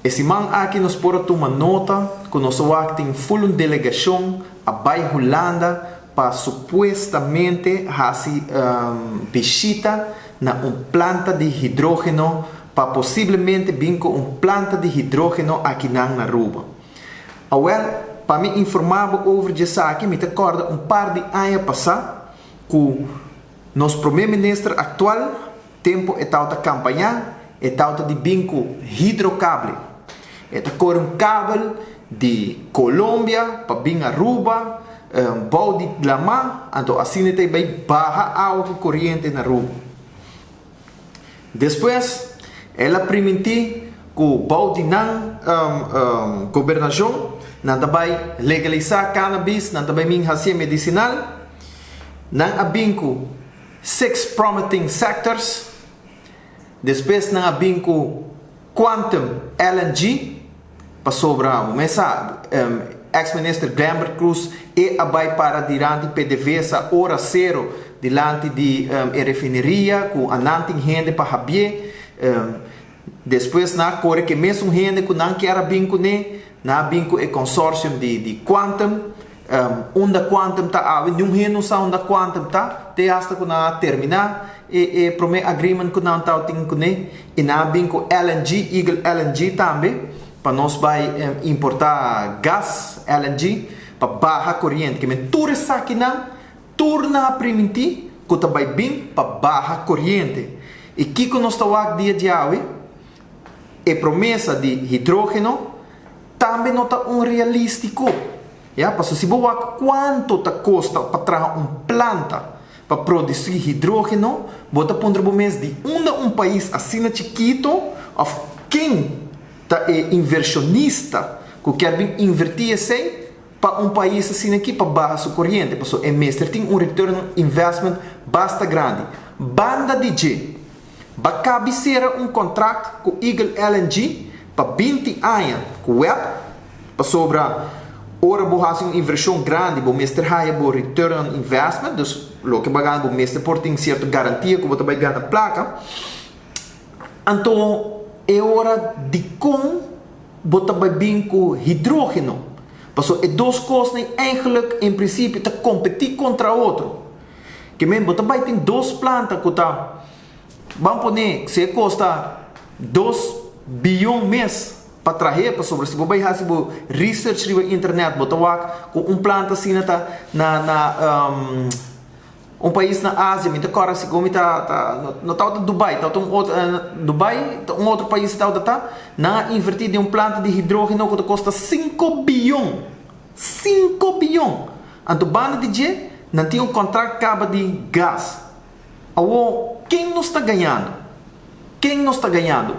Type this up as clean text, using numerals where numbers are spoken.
Esse man aqui nos pôr tomar nota que nós tem full delegação a Bahia Holanda para supostamente fazer visita na planta de hidrogênio para possivelmente vir com planta de hidrogênio aqui na Aruba. Para me informar sobre isso aqui, me recordo par de anos passar que nosso primeiro-ministro atual tempo estava a campanha estava de vir com hidrocable. Estava cable de Colômbia para vir a Aruba, bau de Glamar, então assim tem barra água corrente na Aruba. Depois, ela permitiu que o bau de governação não vai legalizar cannabis, não vai fazer medicinal, não há com six promising sectors, depois não há com quantum LNG, para sobrar, ex-ministro Glamber Cruz e vai para diante PDVSA hora zero diante de refineria com ananting gente para habie depois na corre que mesmo gente que não quer vinco ne na vinco é consórcio de quantum onda quantum tá nenhum gente não sabe onda quantum tá te hasta que na terminar e prome agreement que não tá tem ne e na vinco LNG Eagle LNG também para nós vai importar gás LNG para barra corrente que me tudo isso aqui não turna a permitir que também bem para barra corrente e que nós estamos dia de hoje a promessa de hidrogênio também não está realístico. Se você quanto te custa para trazer planta para produzir hidrogênio, você pode pôr de um país assim chiquito, of quem é inversionista que quer invertir assim para país assim aqui para barra sua corrente, porque é mestre tem return on investment bastante grande. Banda DJ vai cabecear contrato com Eagle LNG para 20 anos com web para sobra ora boa uma inversão grande para mestre high para return on investment, dus lo que vai ganhar para mestre por tem certa garantia que você vai ganhar placa. Então é hora de como você vai vir com hidrogênio. Porque é duas coisas que eigenlijk em princípio te competir contra outro. Que mesmo você vai ter duas plantas que tá vamos poner que se custa 2 bilhões mês para trazer para sobre se você vai fazer research na internet você vai com planta assim na país na Ásia, me agora se como no tal de Dubai, Dubai, outro país tá na invertir de planta de hidrogênio que custa 5 bilhões. 5 bilhões. Então banda de dia não tem contrato cabo de gás. Quem não está ganhando? Quem não está ganhando?